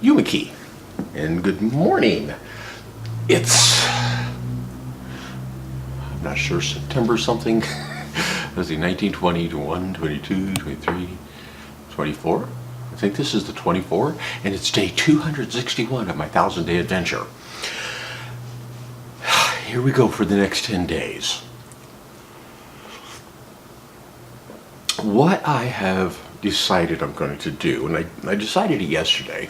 Yumiki, and good morning. It's, I'm not sure, September something. Let's see, 19, 20, 21, 22, 23, 24. I think this is the 24, and it's day 261 of my 1,000-day adventure. Here we go for the next 10 days. What I have decided I'm going to do, and I decided it yesterday,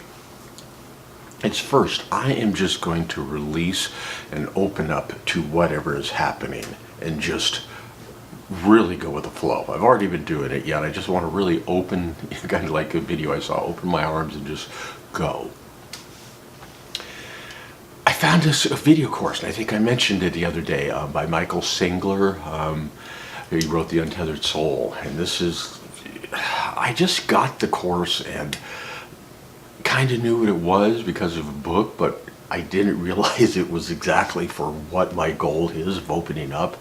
is first, I am just going to release and open up to whatever is happening and just really go with the flow. I've already been doing it, yet I just want to really open, kind of like a video I saw, open my arms and just go. I found this video course, and I think I mentioned it the other day, by Michael Singler. He wrote The Untethered Soul, and this is, I just got the course and kind of knew what it was because of a book, but I didn't realize it was exactly for what my goal is of opening up.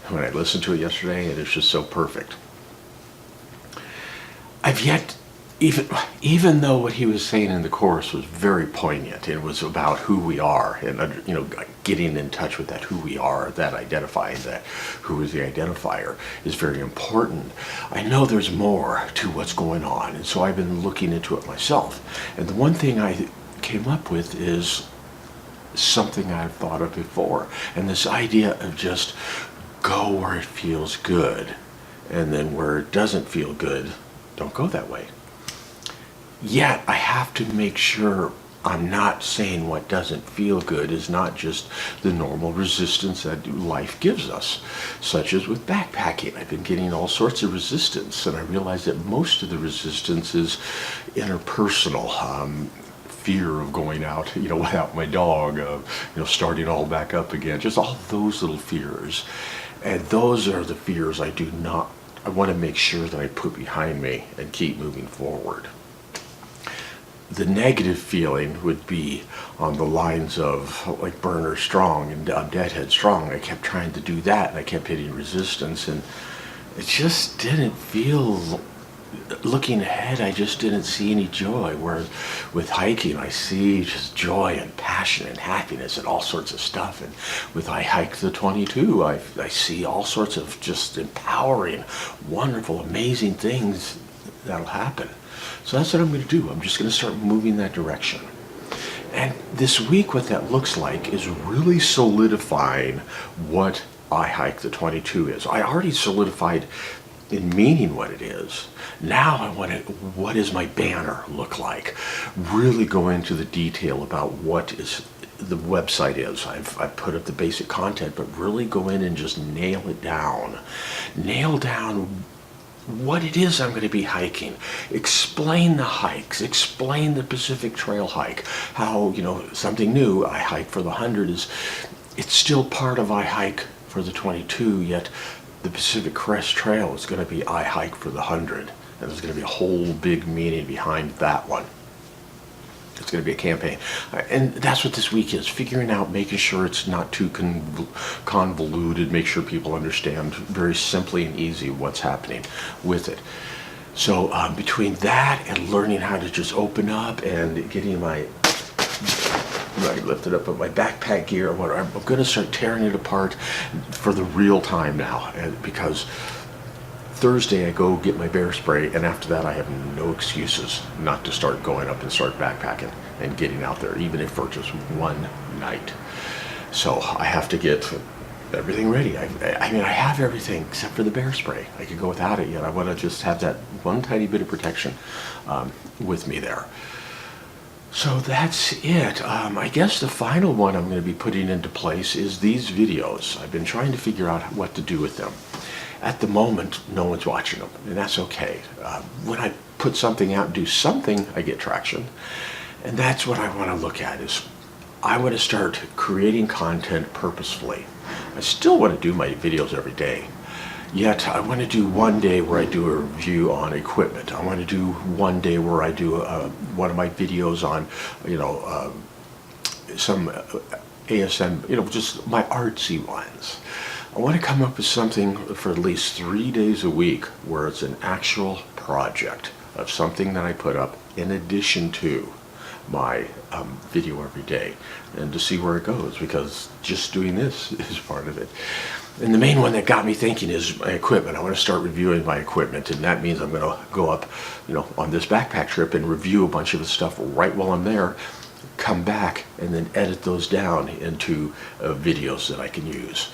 When I listened to it yesterday, and it's just so perfect. I've yet, even though what he was saying in the course was very poignant, it was about who we are, and getting in touch with that who we are, that identifying that who is the identifier is very important. I know there's more to what's going on, and so I've been looking into it myself. And the one thing I came up with is something I've thought of before, and this idea of just go where it feels good, and then where it doesn't feel good, don't go that way. Yet I have to make sure I'm not saying what doesn't feel good is not just the normal resistance that life gives us, such as with backpacking. I've been getting all sorts of resistance, and I realize that most of the resistance is interpersonal. Fear of going out, without my dog, starting all back up again, just all those little fears. And those are the fears I want to make sure that I put behind me and keep moving forward. The negative feeling would be on the lines of like Burner Strong and Deadhead Strong. I kept trying to do that, and I kept hitting resistance, and it just didn't feel, looking ahead, I just didn't see any joy. Whereas with hiking, I see just joy and passion and happiness and all sorts of stuff. And with I Hike the 22, I see all sorts of just empowering, wonderful, amazing things that'll happen. So that's what I'm going to do. I'm just going to start moving that direction. And this week, what that looks like is really solidifying what I Hike the 22 is. I already solidified in meaning what it is. Now I want to, what does my banner look like? Really go into the detail about what is the website is. I've put up the basic content, but really go in and just nail it down. Nail down what it is I'm going to be hiking. Explain the hikes. Explain the Pacific Trail hike. How, something new, I Hike for the 100 it's still part of I Hike for the 22, yet the Pacific Crest Trail is going to be I Hike for the 100. And there's going to be a whole big meaning behind that one. It's going to be a campaign. And that's what this week is, figuring out, making sure it's not too convoluted, make sure people understand very simply and easy what's happening with it. So between that and learning how to just open up and getting I lifted up my backpack gear, I'm going to start tearing it apart for the real time now, because Thursday I go get my bear spray, and after that I have no excuses not to start going up and start backpacking and getting out there, even if for just one night. So I have to get everything ready. I have everything except for the bear spray. I could go without it, yet I want to just have that one tiny bit of protection with me there. So that's it. I guess the final one I'm going to be putting into place is these videos. I've been trying to figure out what to do with them. At the moment, no one's watching them, and that's okay. When I put something out and do something, I get traction. And that's what I want to look at, is I want to start creating content purposefully. I still want to do my videos every day, yet I want to do one day where I do a review on equipment. I want to do one day where I do one of my videos on, some ASM, just my artsy ones. I want to come up with something for at least 3 days a week where it's an actual project of something that I put up in addition to my video every day and to see where it goes, because just doing this is part of it. And the main one that got me thinking is my equipment. I want to start reviewing my equipment, and that means I'm going to go up, on this backpack trip and review a bunch of the stuff right while I'm there, come back, and then edit those down into videos that I can use.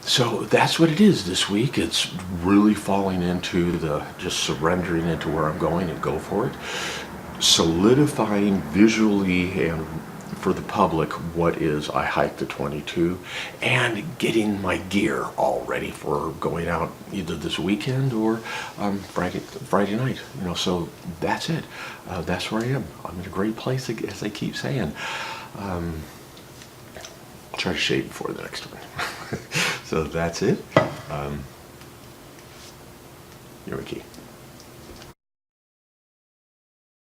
So that's what it is this week. It's really falling into just surrendering into where I'm going and go for it. Solidifying visually and for the public what is I Hike the 22, and getting my gear all ready for going out either this weekend or Friday night. So that's it. That's where I am. I'm in a great place, as I keep saying. I'll try to shave before the next one. So that's it. You're a key.